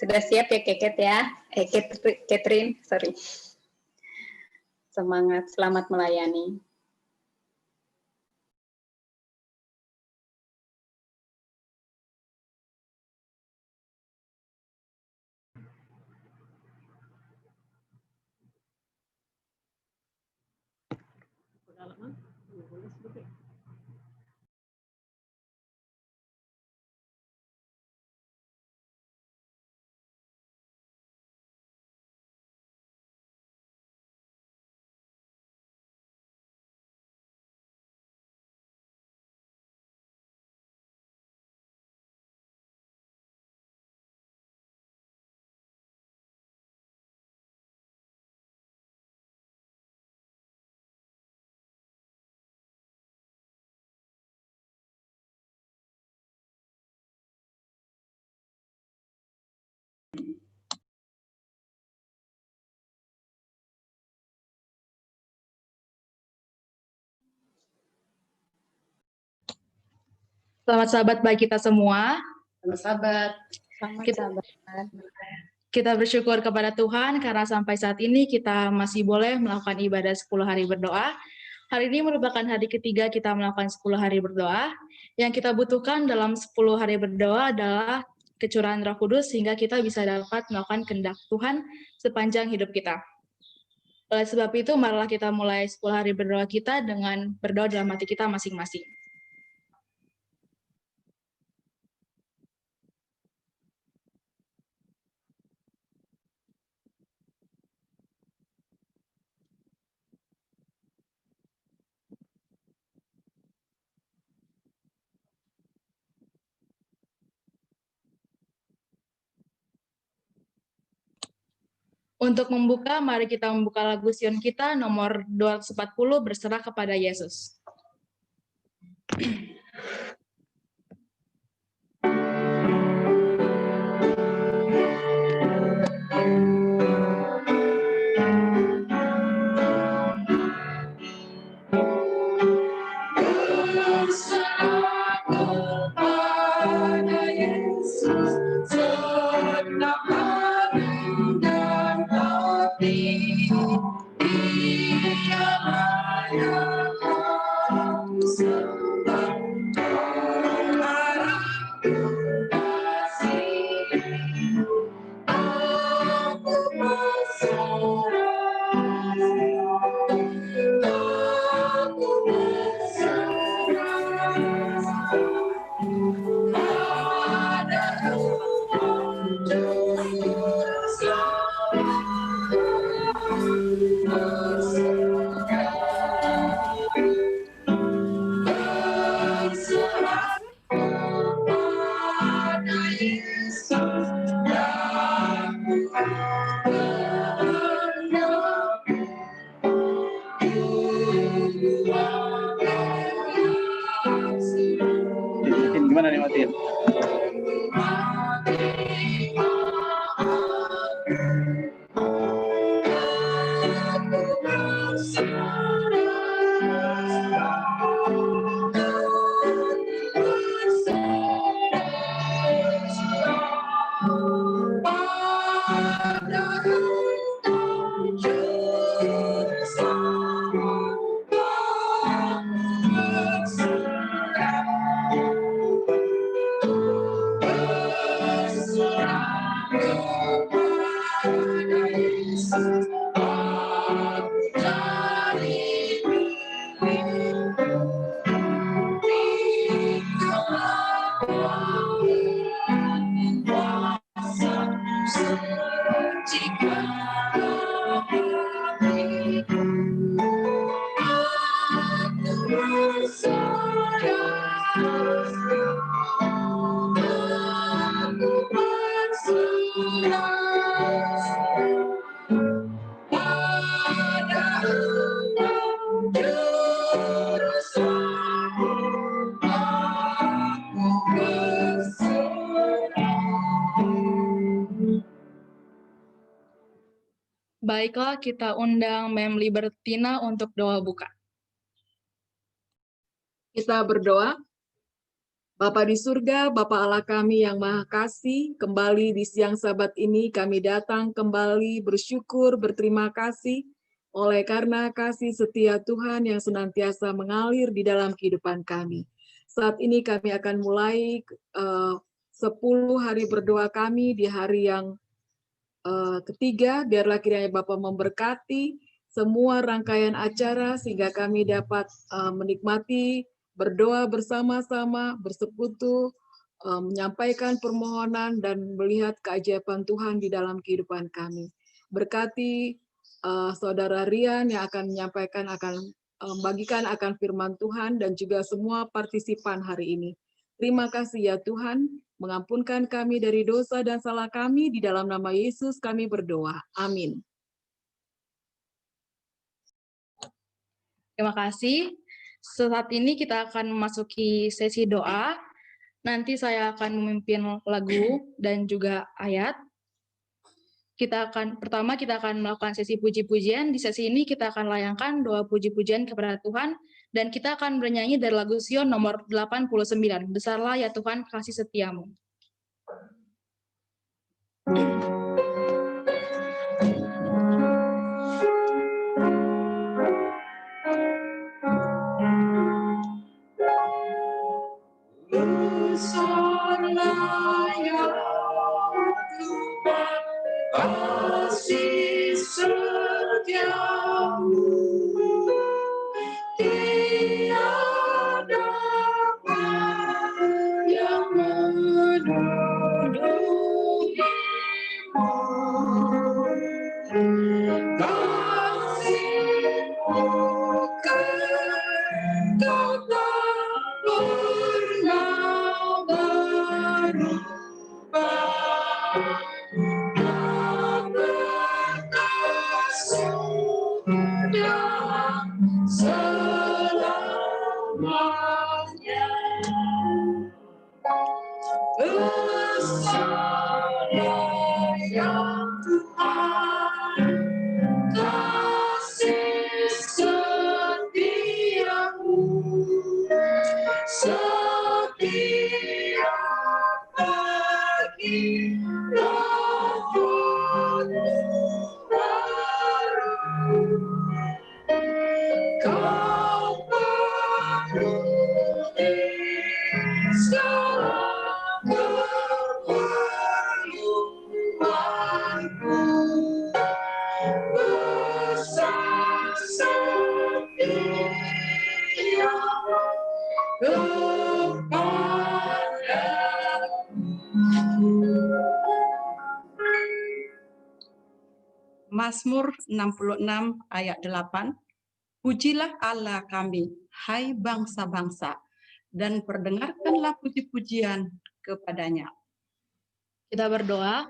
Sudah siap ya Keket ya? Catherine, sorry. Semangat, selamat melayani. Selamat sahabat baik kita semua. Selamat sahabat. Kita bersyukur kepada Tuhan karena sampai saat ini kita masih boleh melakukan ibadah 10 hari berdoa. Hari ini merupakan hari ketiga kita melakukan 10 hari berdoa. Yang kita butuhkan dalam 10 hari berdoa adalah kecurahan Roh Kudus sehingga kita bisa dapat melakukan kehendak Tuhan sepanjang hidup kita. Oleh sebab itu, marilah kita mulai 10 hari berdoa kita dengan berdoa dalam hati kita masing-masing. Untuk membuka, mari kita membuka lagu Sion kita nomor 240, Berserah kepada Yesus. Gimana nih Matin? Baiklah, kita undang Mem Libertina untuk doa buka. Kita berdoa. Bapa di surga, Bapa Allah kami yang Maha Kasih, kembali di siang Sabat ini kami datang kembali bersyukur, berterima kasih oleh karena kasih setia Tuhan yang senantiasa mengalir di dalam kehidupan kami. Saat ini kami akan mulai 10 hari berdoa kami di hari yang ketiga. Biarlah kiranya Bapa memberkati semua rangkaian acara sehingga kami dapat menikmati berdoa bersama-sama, bersekutu, menyampaikan permohonan dan melihat keajaiban Tuhan di dalam kehidupan kami. Berkati Saudara Rian yang akan menyampaikan, membagikan akan firman Tuhan dan juga semua partisipan hari ini. Terima kasih ya Tuhan, mengampunkan kami dari dosa dan salah kami, di dalam nama Yesus kami berdoa. Amin. Terima kasih. Saat ini kita akan memasuki sesi doa. Nanti saya akan memimpin lagu dan juga ayat. Pertama kita akan melakukan sesi puji-pujian. Di sesi ini kita akan layangkan doa puji-pujian kepada Tuhan dan kita akan bernyanyi dari lagu Sion nomor 89. Besarlah ya Tuhan kasih setiamu. Besarlah ya Tuhan kasih setiamu, tiada yang mendudukimu. Kasih-Mu kekal tak pernah berubah, dan berkat sudah selamanya. Besarlah ya Tuhan kasih setiamu, setiap pagi rahmat-Mu baru. Kau penuhi segala keperluanku. Besar setiamu kepadaku. Mazmur 66 ayat 8. Pujilah Allah kami, hai bangsa-bangsa, dan perdengarkanlah puji-pujian kepadanya. Kita berdoa.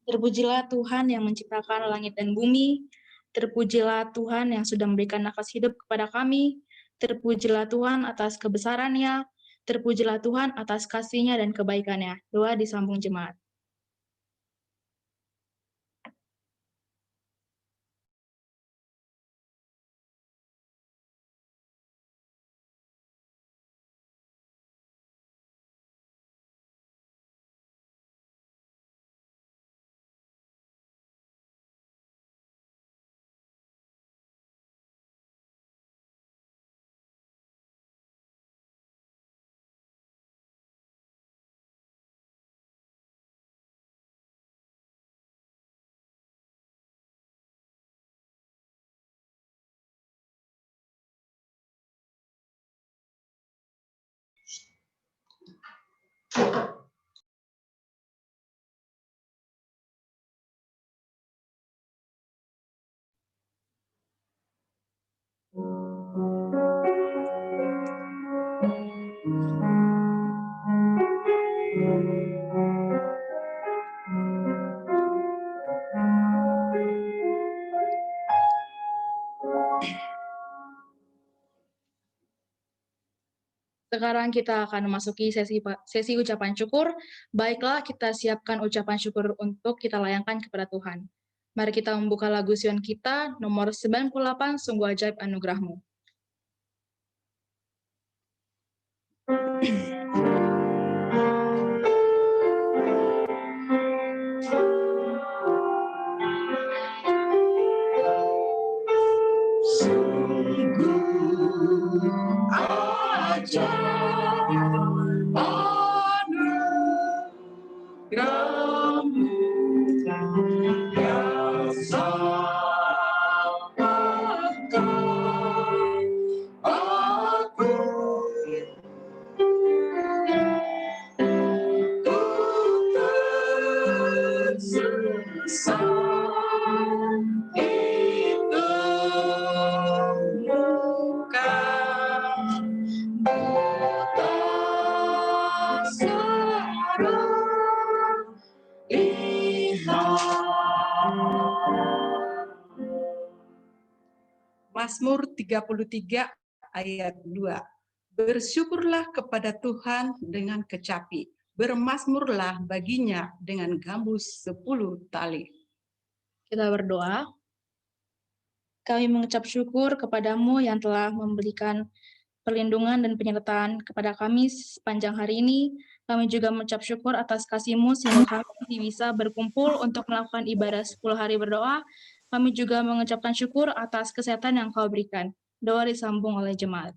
Terpujilah Tuhan yang menciptakan langit dan bumi. Terpujilah Tuhan yang sudah memberikan nafas hidup kepada kami. Terpujilah Tuhan atas kebesaran-Nya. Terpujilah Tuhan atas kasih-Nya dan kebaikan-Nya. Doa disambung jemaat. Sekarang kita akan memasuki sesi ucapan syukur. Baiklah, kita siapkan ucapan syukur untuk kita layangkan kepada Tuhan. Mari kita membuka lagu Sion kita, nomor 98, Sungguh Ajaib Anugerah-Mu. Kamu yang selamatkan aku. Ku tersesat ditemukan, buta seorang lihat. Mazmur 33 ayat 2. Bersyukurlah kepada Tuhan dengan kecapi, bermazmurlah baginya dengan gambus 10 tali. Kita berdoa. Kami mengucap syukur kepadamu yang telah memberikan perlindungan dan penyertaan kepada kami sepanjang hari ini. Kami juga mengucap syukur atas kasih-Mu sehingga kami bisa berkumpul untuk melakukan ibadah 10 hari berdoa. Kami juga mengucapkan syukur atas kesehatan yang Kau berikan. Doa disambung oleh jemaat.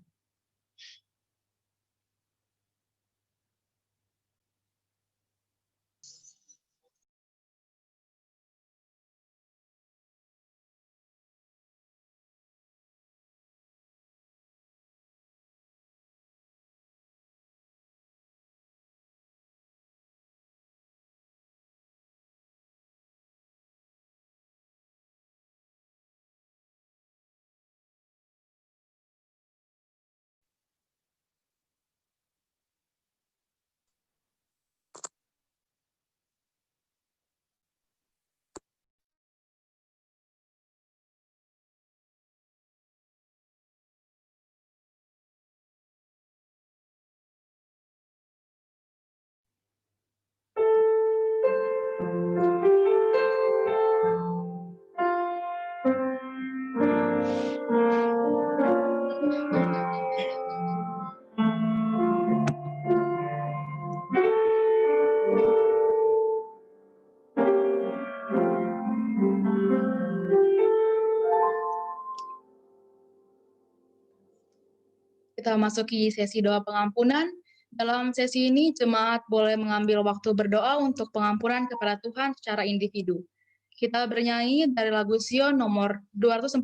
Kita masuki sesi doa pengampunan. Dalam sesi ini, jemaat boleh mengambil waktu berdoa untuk pengampunan kepada Tuhan secara individu. Kita bernyanyi dari lagu Sion nomor 246,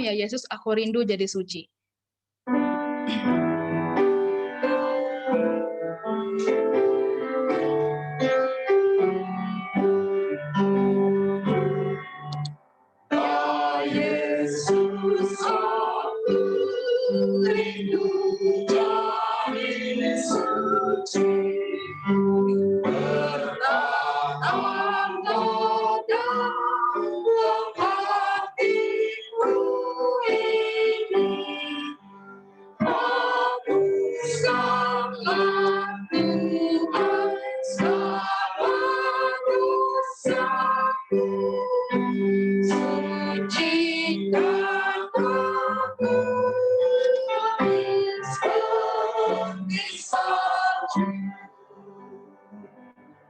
ya Yesus aku rindu jadi suci. Oh Yesus, aku rindu jadi suci. Bertahan dalam hatiku ini. Hapuskanlah Tuhan segala dosaku. Sucikan aku seperti salju,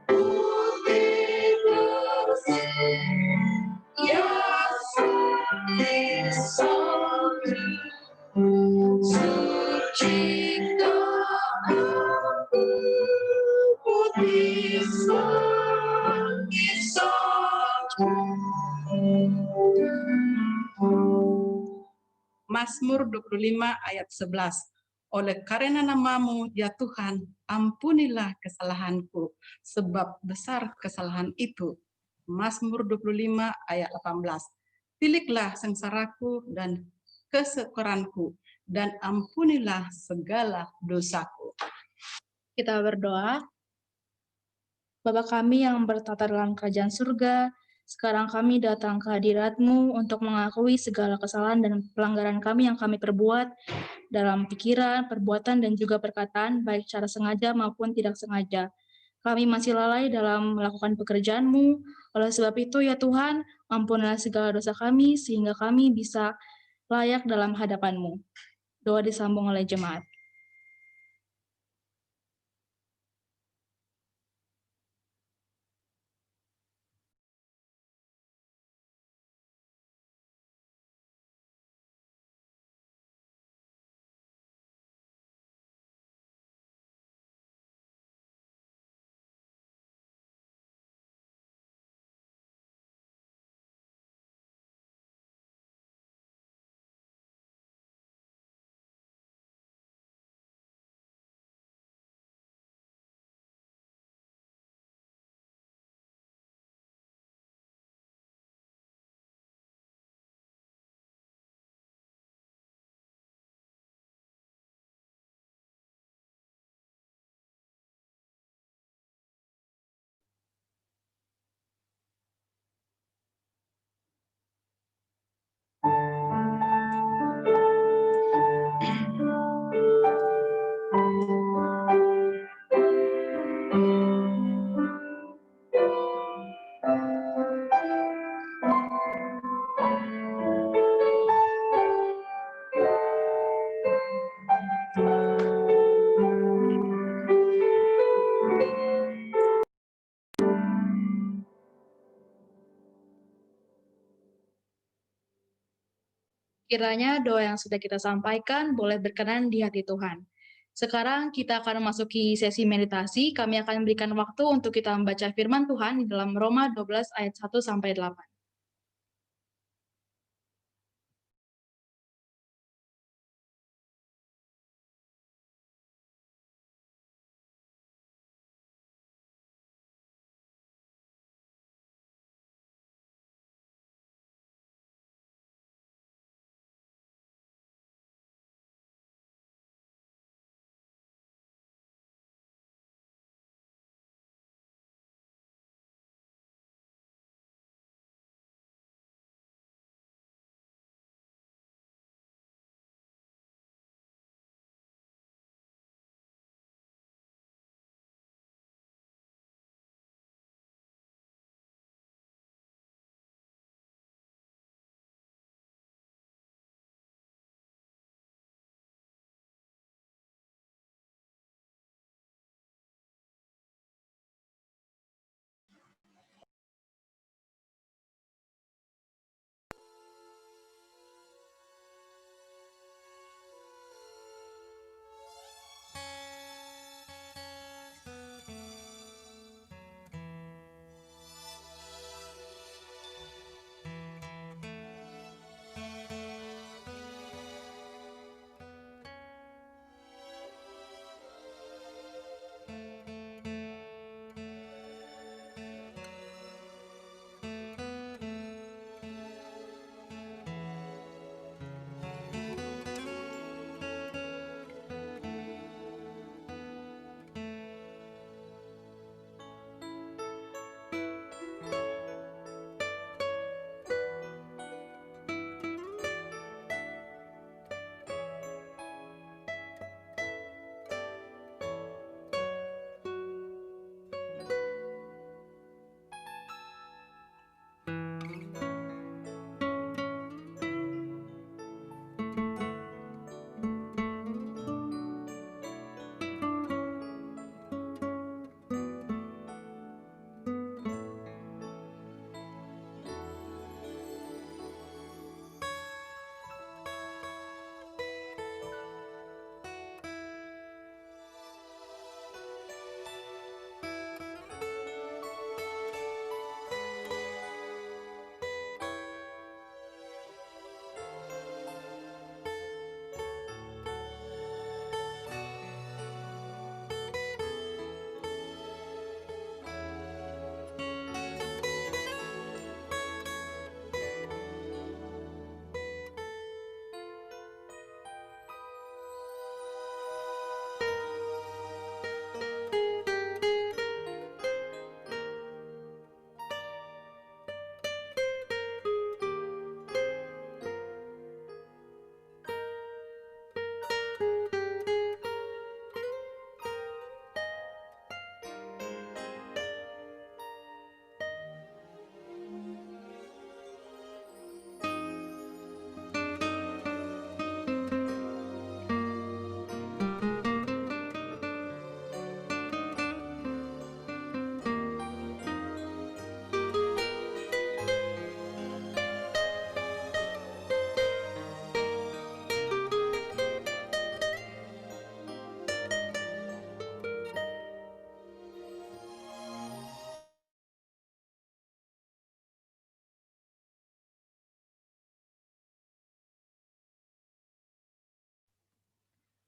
putih bersih, ya seperti salju. Sucikan aku putih seperti salju. Mazmur 25 ayat 11. Oleh karena namamu, ya Tuhan, ampunilah kesalahanku, sebab besar kesalahan itu. Mazmur 25 ayat 18. Tiliklah sengsaraku dan kesekoranku, dan ampunilah segala dosaku. Kita berdoa. Bapa kami yang bertata dalam kerajaan surga, sekarang kami datang ke hadirat-Mu untuk mengakui segala kesalahan dan pelanggaran kami yang kami perbuat dalam pikiran, perbuatan, dan juga perkataan, baik secara sengaja maupun tidak sengaja. Kami masih lalai dalam melakukan pekerjaan-Mu. Oleh sebab itu, ya Tuhan, ampunilah segala dosa kami, sehingga kami bisa layak dalam hadapan-Mu. Doa disambung oleh jemaat. Kiranya doa yang sudah kita sampaikan boleh berkenan di hati Tuhan. Sekarang kita akan memasuki sesi meditasi. Kami akan berikan waktu untuk kita membaca firman Tuhan di dalam Roma 12 ayat 1-8.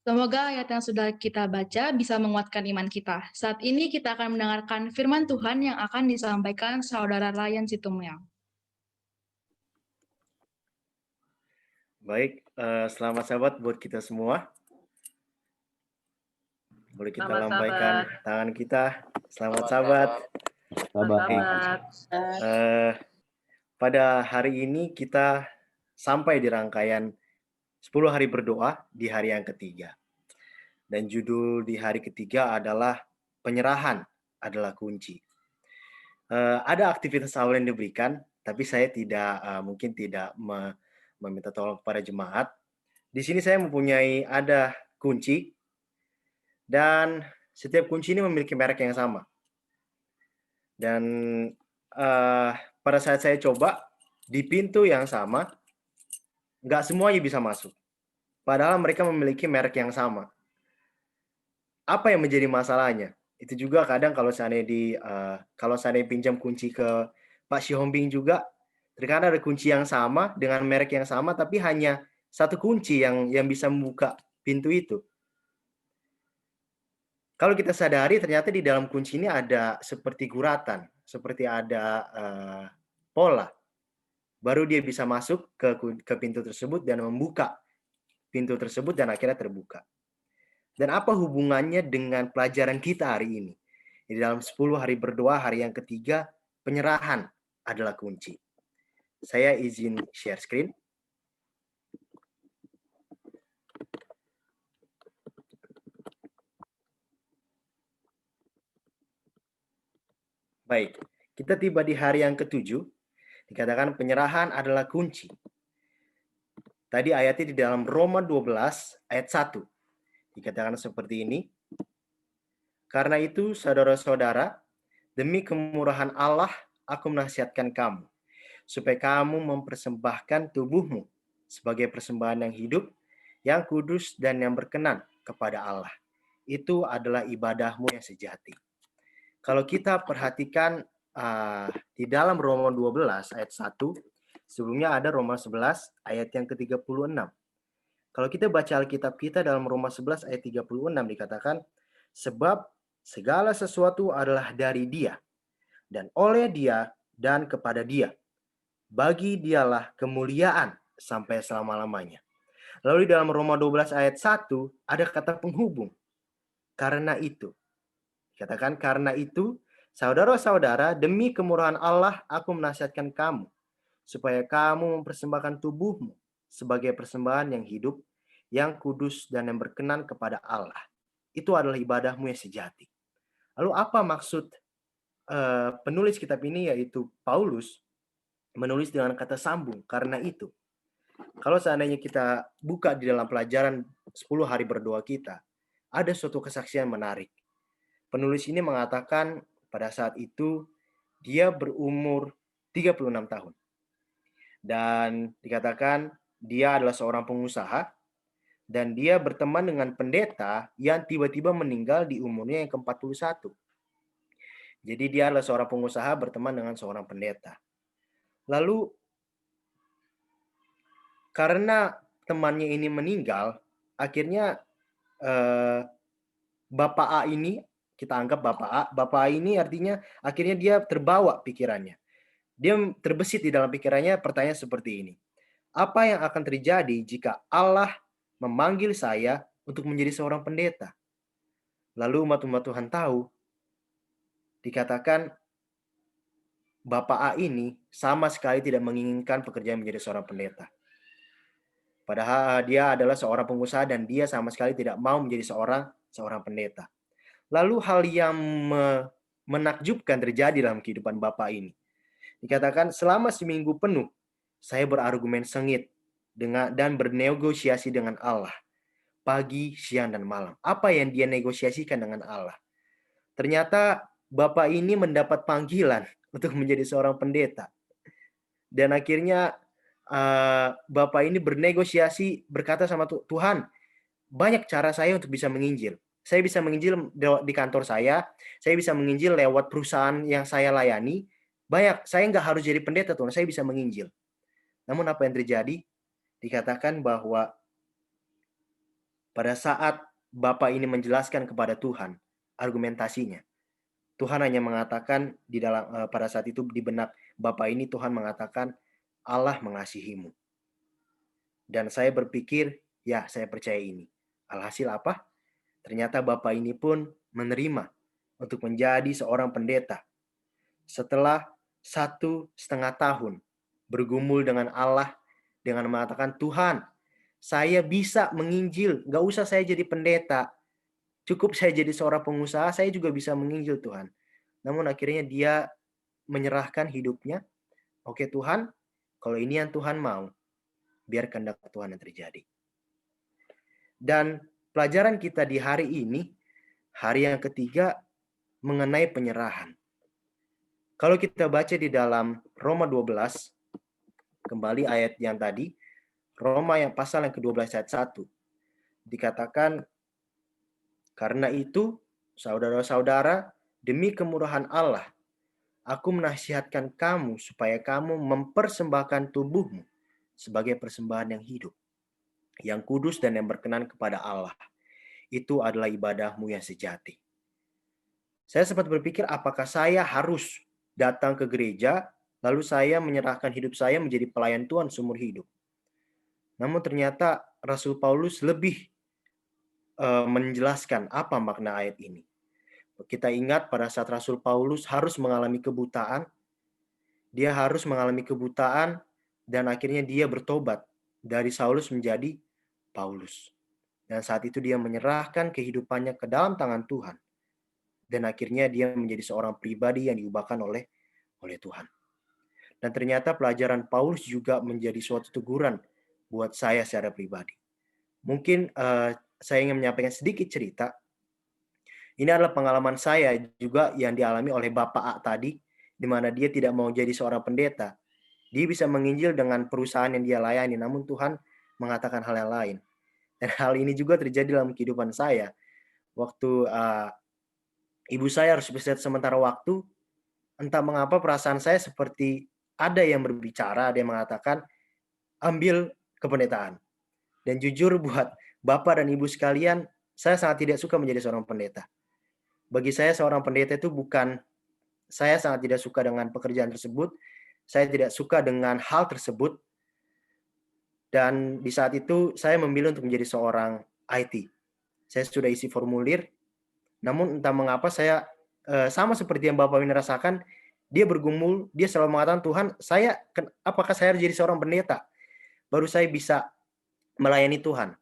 Semoga ayat yang sudah kita baca bisa menguatkan iman kita. Saat ini kita akan mendengarkan firman Tuhan yang akan disampaikan Saudara Ryan Situmorang. Baik, selamat sahabat buat kita semua. Boleh kita Selamat lambaikan sahabat. tangan kita. Selamat sahabat. Sahabat. Pada hari ini kita sampai di rangkaian 10 hari berdoa di hari yang ketiga. Dan judul di hari ketiga adalah penyerahan adalah kunci. Ada aktivitas awal yang diberikan, tapi saya mungkin tidak meminta tolong kepada jemaat. Di sini saya mempunyai ada kunci, dan setiap kunci ini memiliki merek yang sama. Dan pada saat saya coba di pintu yang sama, Nggak semuanya bisa masuk. Padahal mereka memiliki merek yang sama. Apa yang menjadi masalahnya? Itu juga kadang kalau seandainya pinjam kunci ke Pak Sihombing juga, terkadang ada kunci yang sama dengan merek yang sama, tapi hanya satu kunci yang bisa membuka pintu itu. Kalau kita sadari ternyata di dalam kunci ini ada seperti guratan, seperti ada pola. Baru dia bisa masuk ke pintu tersebut dan membuka pintu tersebut dan akhirnya terbuka. Dan apa hubungannya dengan pelajaran kita hari ini? Di dalam 10 hari berdoa, hari yang ketiga, penyerahan adalah kunci. Saya izin share screen. Baik, kita tiba di hari yang ketujuh, dikatakan penyerahan adalah kunci. Tadi ayatnya di dalam Roma 12 ayat 1. Dikatakan seperti ini. Karena itu, saudara-saudara, demi kemurahan Allah, aku menasihatkan kamu, supaya kamu mempersembahkan tubuhmu sebagai persembahan yang hidup, yang kudus, dan yang berkenan kepada Allah. Itu adalah ibadahmu yang sejati. Kalau kita perhatikan di dalam Roma 12 ayat 1, sebelumnya ada Roma 11 ayat yang ke-36. Kalau kita baca Alkitab kita dalam Roma 11 ayat 36 dikatakan, sebab segala sesuatu adalah dari Dia, dan oleh Dia, dan kepada Dia. Bagi Dialah kemuliaan sampai selama-lamanya. Lalu di dalam Roma 12 ayat 1 ada kata penghubung. Karena itu. Dikatakan karena itu, saudara-saudara, demi kemurahan Allah aku menasihatkan kamu, supaya kamu mempersembahkan tubuhmu sebagai persembahan yang hidup, yang kudus, dan yang berkenan kepada Allah. Itu adalah ibadahmu yang sejati. Lalu apa maksud penulis kitab ini, yaitu Paulus, menulis dengan kata sambung, karena itu. Kalau seandainya kita buka di dalam pelajaran 10 hari berdoa kita, ada suatu kesaksian menarik. Penulis ini mengatakan pada saat itu dia berumur 36 tahun. Dan dikatakan dia adalah seorang pengusaha dan dia berteman dengan pendeta yang tiba-tiba meninggal di umurnya yang ke-41. Jadi dia adalah seorang pengusaha berteman dengan seorang pendeta. Lalu karena temannya ini meninggal, akhirnya Bapak A ini, kita anggap Bapak A. Bapak A ini artinya akhirnya dia terbawa pikirannya. Dia terbesit di dalam pikirannya pertanyaan seperti ini. Apa yang akan terjadi jika Allah memanggil saya untuk menjadi seorang pendeta? Lalu umat-umat Tuhan tahu, dikatakan Bapak A ini sama sekali tidak menginginkan pekerjaan menjadi seorang pendeta. Padahal dia adalah seorang pengusaha dan dia sama sekali tidak mau menjadi seorang pendeta. Lalu hal yang menakjubkan terjadi dalam kehidupan Bapak ini. Dikatakan selama seminggu penuh saya berargumen sengit dan bernegosiasi dengan Allah. Pagi, siang, dan malam. Apa yang dia negosiasikan dengan Allah? Ternyata Bapak ini mendapat panggilan untuk menjadi seorang pendeta. Dan akhirnya Bapak ini bernegosiasi, berkata sama Tuhan, banyak cara saya untuk bisa menginjil. Saya bisa menginjil di kantor saya bisa menginjil lewat perusahaan yang saya layani. Banyak, saya nggak harus jadi pendeta Tuhan, saya bisa menginjil. Namun apa yang terjadi? Dikatakan bahwa pada saat Bapak ini menjelaskan kepada Tuhan argumentasinya, Tuhan hanya mengatakan di dalam pada saat itu di benak Bapak ini Tuhan mengatakan Allah mengasihimu. Dan saya berpikir, ya saya percaya ini. Alhasil apa? Ternyata Bapak ini pun menerima untuk menjadi seorang pendeta. Setelah 1,5 tahun bergumul dengan Allah dengan mengatakan, Tuhan, saya bisa menginjil, nggak usah saya jadi pendeta, cukup saya jadi seorang pengusaha, saya juga bisa menginjil Tuhan. Namun akhirnya dia menyerahkan hidupnya. Oke Tuhan, kalau ini yang Tuhan mau, biar kehendak Tuhan yang terjadi. Dan pelajaran kita di hari ini, hari yang ketiga, mengenai penyerahan. Kalau kita baca di dalam Roma 12, kembali ayat yang tadi, Roma yang pasal yang ke-12 ayat 1. Dikatakan, karena itu, saudara-saudara, demi kemurahan Allah, aku menasihatkan kamu supaya kamu mempersembahkan tubuhmu sebagai persembahan yang hidup, yang kudus dan yang berkenan kepada Allah. Itu adalah ibadahmu yang sejati. Saya sempat berpikir apakah saya harus datang ke gereja, lalu saya menyerahkan hidup saya menjadi pelayan Tuhan seumur hidup. Namun ternyata Rasul Paulus lebih menjelaskan apa makna ayat ini. Kita ingat pada saat Rasul Paulus harus mengalami kebutaan, dia harus mengalami kebutaan dan akhirnya dia bertobat dari Saulus menjadi Paulus. Dan saat itu dia menyerahkan kehidupannya ke dalam tangan Tuhan. Dan akhirnya dia menjadi seorang pribadi yang diubahkan oleh Tuhan. Dan ternyata pelajaran Paulus juga menjadi suatu teguran buat saya secara pribadi. Mungkin saya ingin menyampaikan sedikit cerita. Ini adalah pengalaman saya juga yang dialami oleh Bapak A tadi, di mana dia tidak mau jadi seorang pendeta. Dia bisa menginjil dengan perusahaan yang dia layani, namun Tuhan mengatakan hal yang lain. Dan hal ini juga terjadi dalam kehidupan saya. Waktu ibu saya harus beristirahat sementara waktu, entah mengapa perasaan saya seperti ada yang berbicara, ada yang mengatakan, ambil kependetaan. Dan jujur buat Bapak dan Ibu sekalian, saya sangat tidak suka menjadi seorang pendeta. Bagi saya seorang pendeta itu saya sangat tidak suka dengan pekerjaan tersebut, saya tidak suka dengan hal tersebut, dan di saat itu saya memilih untuk menjadi seorang IT. Saya sudah isi formulir, namun entah mengapa saya sama seperti yang Bapak ini rasakan, dia bergumul, dia selalu mengatakan, Tuhan, apakah saya harus jadi seorang pendeta? Baru saya bisa melayani Tuhan.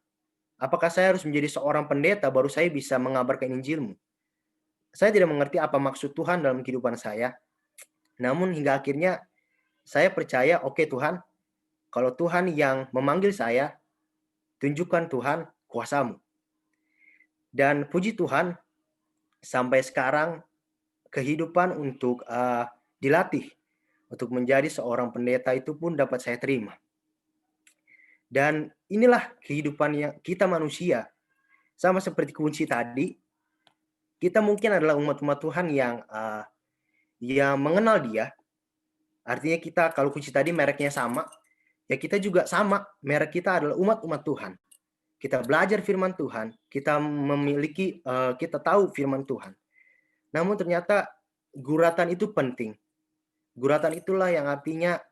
Apakah saya harus menjadi seorang pendeta baru saya bisa mengabarkan Injil-Mu? Saya tidak mengerti apa maksud Tuhan dalam kehidupan saya. Namun hingga akhirnya saya percaya, oke Tuhan, kalau Tuhan yang memanggil saya, tunjukkan Tuhan kuasa-Mu. Dan puji Tuhan, sampai sekarang kehidupan untuk dilatih untuk menjadi seorang pendeta itu pun dapat saya terima. Dan inilah kehidupannya kita manusia. Sama seperti kunci tadi, kita mungkin adalah umat-umat Tuhan yang mengenal Dia. Artinya kita, kalau kunci tadi mereknya sama, ya kita juga sama. Merek kita adalah umat-umat Tuhan. Kita belajar firman Tuhan, kita kita tahu firman Tuhan. Namun ternyata guratan itu penting. Guratan itulah yang artinya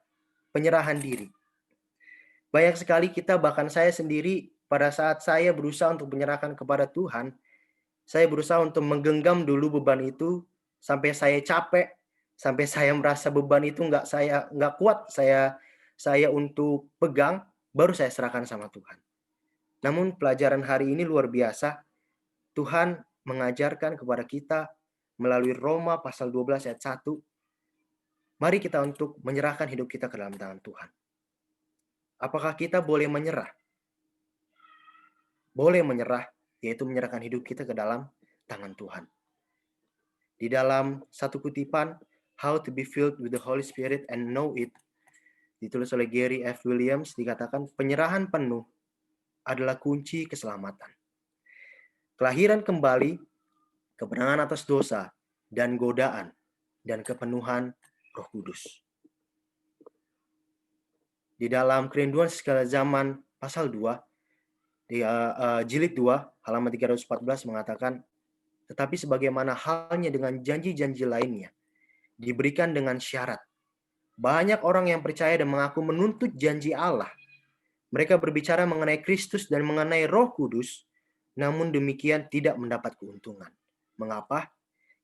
penyerahan diri. Banyak sekali kita, bahkan saya sendiri, pada saat saya berusaha untuk menyerahkan kepada Tuhan, saya berusaha untuk menggenggam dulu beban itu sampai saya capek, sampai saya merasa beban itu nggak kuat saya untuk pegang, baru saya serahkan sama Tuhan. Namun pelajaran hari ini luar biasa. Tuhan mengajarkan kepada kita melalui Roma pasal 12 ayat 1. Mari kita untuk menyerahkan hidup kita ke dalam tangan Tuhan. Apakah kita boleh menyerah? Boleh menyerah, yaitu menyerahkan hidup kita ke dalam tangan Tuhan. Di dalam satu kutipan, How to be Filled with the Holy Spirit and Know It, ditulis oleh Gary F. Williams, dikatakan penyerahan penuh adalah kunci keselamatan. Kelahiran kembali, kemenangan atas dosa, dan godaan, dan kepenuhan Roh Kudus. Di dalam Kerinduan Segala Zaman pasal 2, di jilid 2, halaman 314 mengatakan, tetapi sebagaimana halnya dengan janji-janji lainnya, diberikan dengan syarat. Banyak orang yang percaya dan mengaku menuntut janji Allah. Mereka berbicara mengenai Kristus dan mengenai Roh Kudus, namun demikian tidak mendapat keuntungan. Mengapa?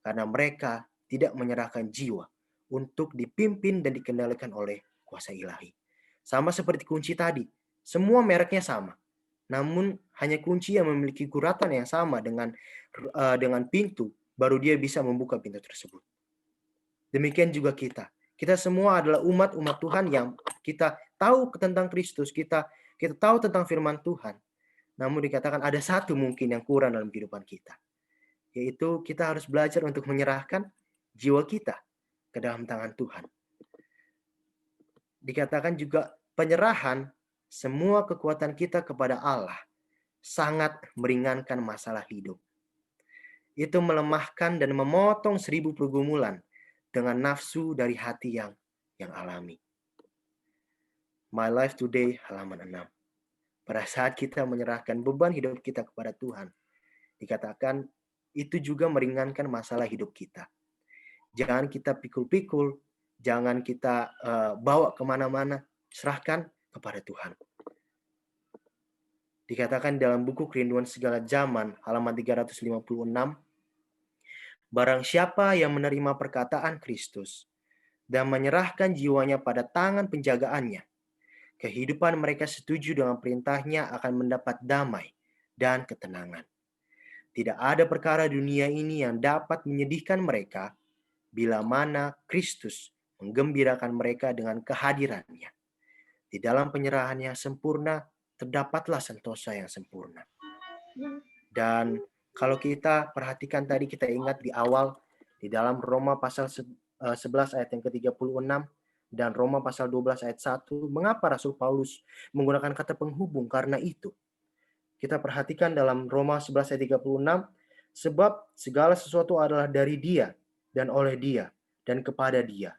Karena mereka tidak menyerahkan jiwa untuk dipimpin dan dikendalikan oleh kuasa ilahi. Sama seperti kunci tadi, semua mereknya sama. Namun hanya kunci yang memiliki guratan yang sama dengan pintu, baru dia bisa membuka pintu tersebut. Demikian juga kita. Kita semua adalah umat-umat Tuhan yang kita tahu tentang Kristus, kita tahu tentang firman Tuhan. Namun dikatakan ada satu mungkin yang kurang dalam kehidupan kita. Yaitu kita harus belajar untuk menyerahkan jiwa kita ke dalam tangan Tuhan. Dikatakan juga penyerahan semua kekuatan kita kepada Allah sangat meringankan masalah hidup. Itu melemahkan dan memotong 1000 pergumulan dengan nafsu dari hati yang alami. My Life Today halaman 6. Pada saat kita menyerahkan beban hidup kita kepada Tuhan, dikatakan itu juga meringankan masalah hidup kita. Jangan kita pikul-pikul, jangan kita bawa kemana-mana, serahkan kepada Tuhan. Dikatakan dalam buku Kerinduan Segala Zaman, halaman 356, barang siapa yang menerima perkataan Kristus dan menyerahkan jiwanya pada tangan penjagaannya, kehidupan mereka setuju dengan perintahnya akan mendapat damai dan ketenangan. Tidak ada perkara dunia ini yang dapat menyedihkan mereka bila mana Kristus menggembirakan mereka dengan kehadirannya. Di dalam penyerahan yang sempurna, terdapatlah sentosa yang sempurna. Dan kalau kita perhatikan tadi, kita ingat di awal, di dalam Roma pasal 11 ayat yang ke-36, dan Roma pasal 12 ayat 1, mengapa Rasul Paulus menggunakan kata penghubung? Karena itu. Kita perhatikan dalam Roma 11 ayat 36, sebab segala sesuatu adalah dari Dia, dan oleh Dia, dan kepada Dia.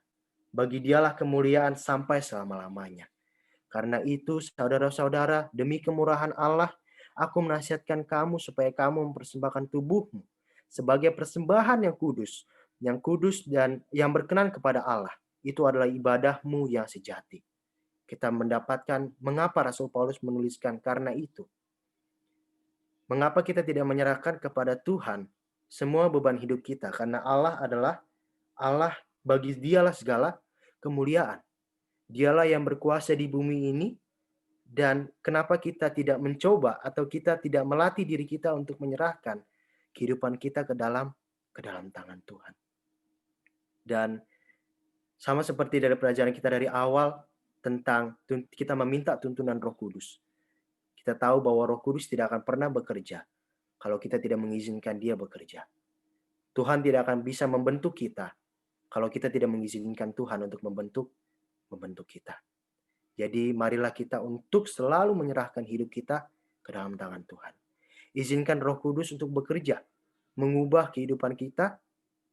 Bagi Dialah kemuliaan sampai selama-lamanya. Karena itu, saudara-saudara, demi kemurahan Allah, aku menasihatkan kamu supaya kamu mempersembahkan tubuhmu sebagai persembahan yang kudus dan yang berkenan kepada Allah. Itu adalah ibadahmu yang sejati. Kita mendapatkan mengapa Rasul Paulus menuliskan karena itu. Mengapa kita tidak menyerahkan kepada Tuhan semua beban hidup kita? Karena Allah adalah Allah, bagi Dialah segala kemuliaan. Dialah yang berkuasa di bumi ini, dan kenapa kita tidak mencoba atau kita tidak melatih diri kita untuk menyerahkan kehidupan kita ke dalam tangan Tuhan. Dan sama seperti dari pelajaran kita dari awal tentang kita meminta tuntunan Roh Kudus. Kita tahu bahwa Roh Kudus tidak akan pernah bekerja kalau kita tidak mengizinkan Dia bekerja. Tuhan tidak akan bisa membentuk kita kalau kita tidak mengizinkan Tuhan untuk membentuk kita. Jadi marilah kita untuk selalu menyerahkan hidup kita ke dalam tangan Tuhan. Izinkan Roh Kudus untuk bekerja, mengubah kehidupan kita,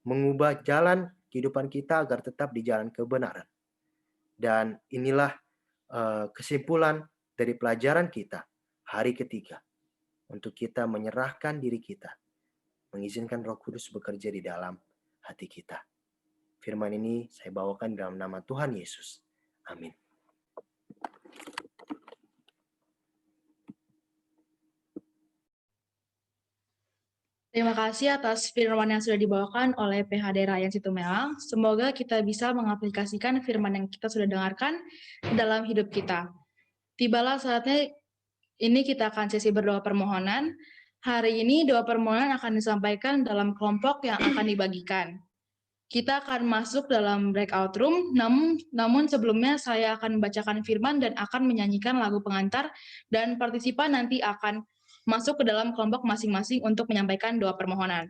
mengubah jalan kehidupan kita agar tetap di jalan kebenaran. Dan inilah kesimpulan dari pelajaran kita hari ketiga. Untuk kita menyerahkan diri kita, mengizinkan Roh Kudus bekerja di dalam hati kita. Firman ini saya bawakan dalam nama Tuhan Yesus. Amin. Terima kasih atas firman yang sudah dibawakan oleh PHD Rayan Situmelang. Semoga kita bisa mengaplikasikan firman yang kita sudah dengarkan dalam hidup kita. Tibalah saatnya ini kita akan sesi berdoa permohonan. Hari ini doa permohonan akan disampaikan dalam kelompok yang akan dibagikan. Kita akan masuk dalam breakout room, namun sebelumnya saya akan membacakan firman dan akan menyanyikan lagu pengantar, dan partisipan nanti akan masuk ke dalam kelompok masing-masing untuk menyampaikan doa permohonan.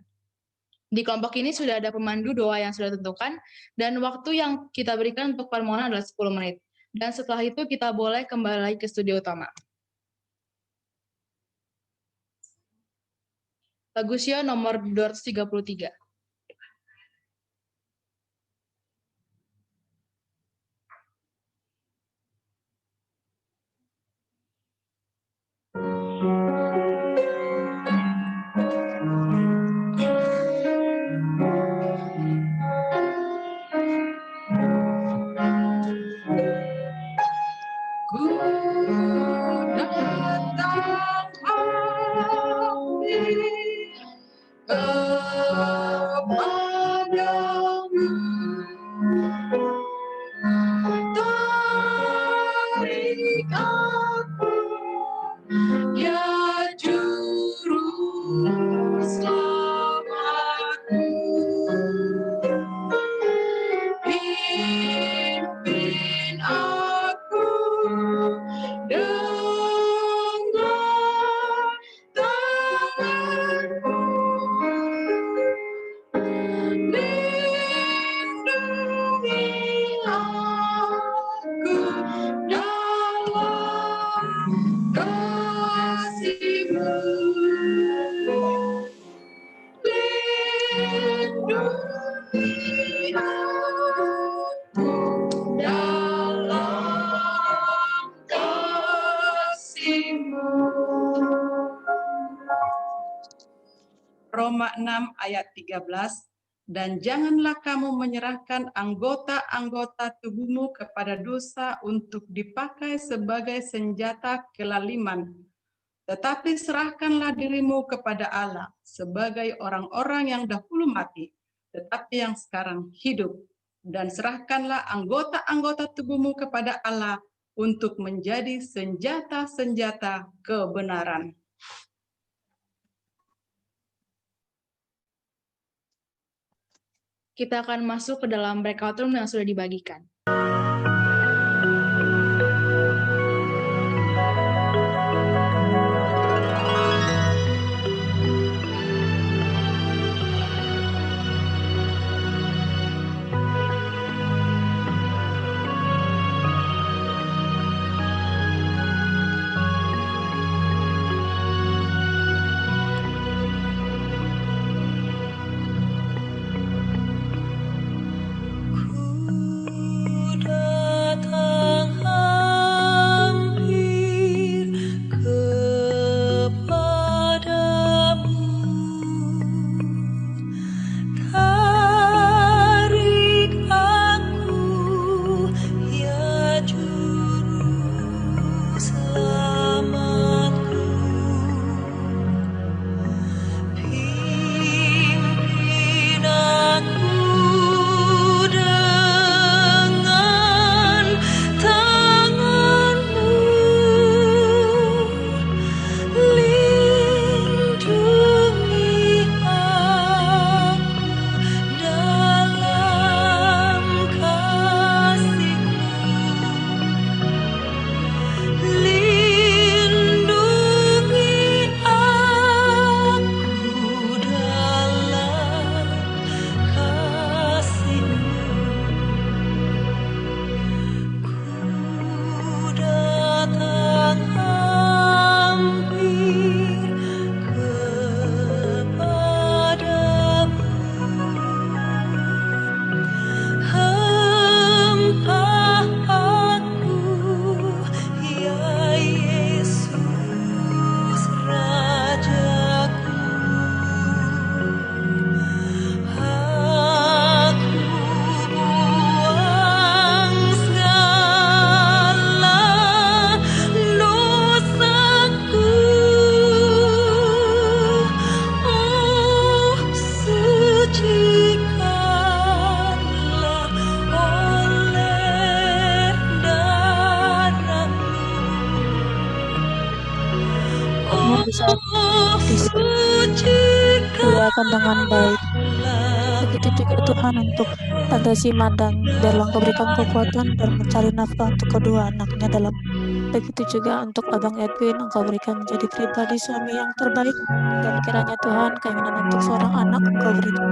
Di kelompok ini sudah ada pemandu doa yang sudah ditentukan, dan waktu yang kita berikan untuk permohonan adalah 10 menit. Dan setelah itu kita boleh kembali ke studio utama. Lagu Sia nomor 233. Ku datang kami dalam kasih-Mu. Roma 6 ayat 13, dan janganlah kamu menyerahkan anggota-anggota tubuhmu kepada dosa untuk dipakai sebagai senjata kelaliman, tetapi serahkanlah dirimu kepada Allah sebagai orang-orang yang dahulu mati, tetapi yang sekarang hidup, dan serahkanlah anggota-anggota tubuhmu kepada Allah untuk menjadi senjata-senjata kebenaran. Kita akan masuk ke dalam breakout room yang sudah dibagikan. dilakukan dengan baik. Begitu juga Tuhan untuk Tante Sima dan Bella, Engkau berikan kekuatan dan mencari nafkah untuk kedua anaknya dalam. Begitu juga untuk Abang Edwin, Engkau berikan menjadi pribadi suami yang terbaik, dan kiranya Tuhan keinginan untuk seorang anak Engkau berikan.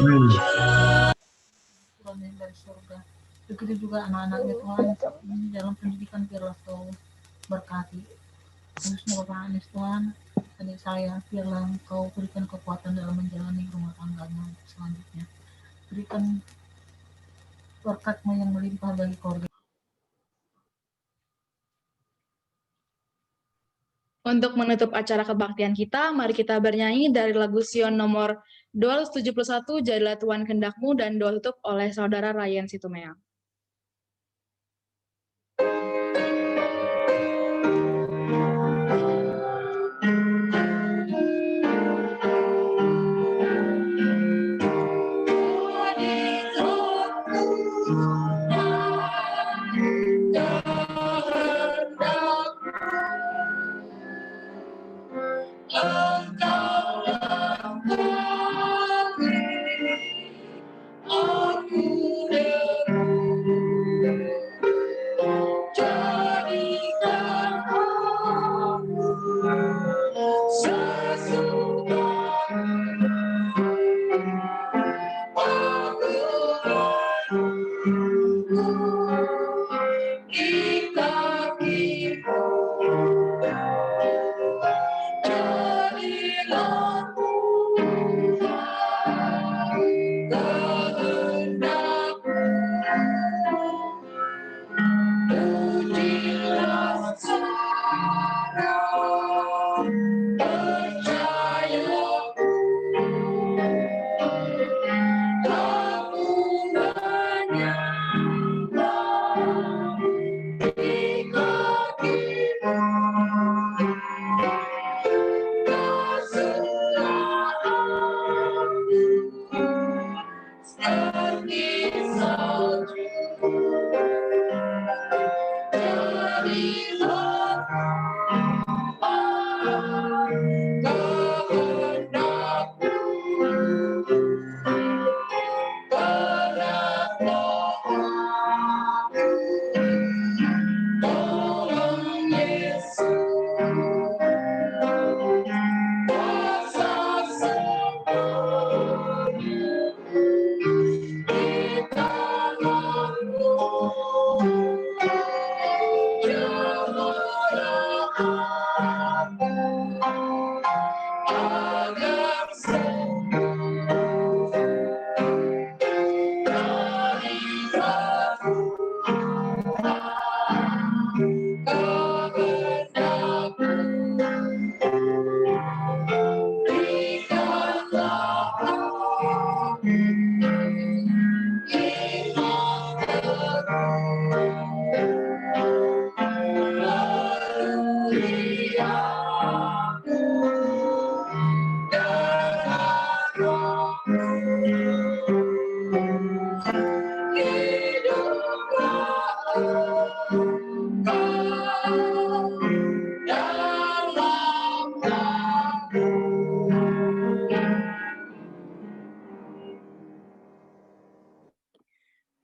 Tuhan yang dari surga. Begitu juga anak-anaknya Tuhan dalam pendidikan biarlah Kau berkati. Khususnya Bapak Anies Tuhan, adik saya biarlah Kau berikan kekuatan dalam menjalani rumah tangganya selanjutnya. Berikan berkat-Mu yang melimpah bagi keluarga. Untuk menutup acara kebaktian kita, mari kita bernyanyi dari lagu Sion nomor 271, Jadilah Tuhan Kehendak-Mu, dan doa tutup oleh Saudara Ryan Situmeang.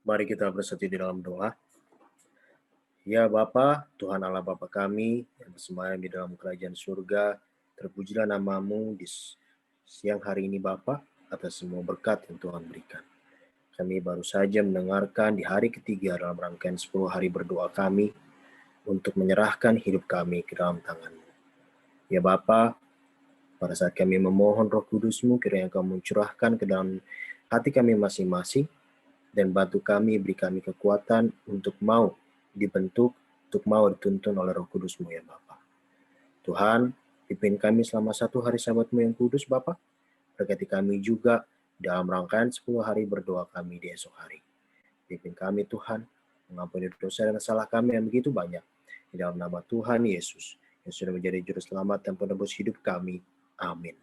Mari kita bersatu di dalam doa. Ya Bapa, Tuhan Allah Bapa kami yang bersemayam di dalam kerajaan surga, terpujilah nama-Mu di siang hari ini Bapa, atas semua berkat yang Tuhan berikan. Kami baru saja mendengarkan di hari ketiga dalam rangkaian 10 hari berdoa kami untuk menyerahkan hidup kami ke dalam tangan-Mu. Ya Bapa, pada saat kami memohon Roh Kudus-Mu, kiranya Engkau mencurahkan ke dalam hati kami masing-masing, dan bantu kami, beri kami kekuatan untuk mau dibentuk, untuk mau dituntun oleh Roh Kudus-Mu ya Bapa. Tuhan, pimpin kami selama 1 hari Sabat-Mu yang kudus Bapa. Berkati kami juga dalam rangkaian 10 hari berdoa kami di esok hari. Pimpin kami Tuhan, mengampuni dosa dan salah kami yang begitu banyak. Di dalam nama Tuhan Yesus, yang sudah menjadi juru selamat dan penebus hidup kami. Amin.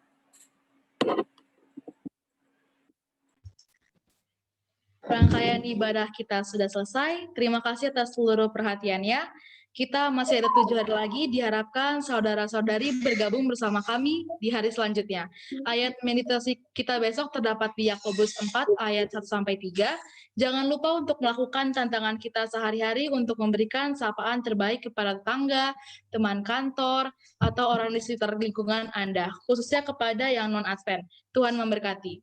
Rangkaian ibadah kita sudah selesai. Terima kasih atas seluruh perhatiannya. Kita masih ada 7 hari lagi, diharapkan saudara-saudari bergabung bersama kami di hari selanjutnya. Ayat meditasi kita besok terdapat di Yakobus 4 ayat 1-3. Jangan lupa untuk melakukan tantangan kita sehari-hari untuk memberikan sapaan terbaik kepada tetangga, teman kantor, atau orang di sekitar lingkungan Anda, khususnya kepada yang non-Advent. Tuhan memberkati.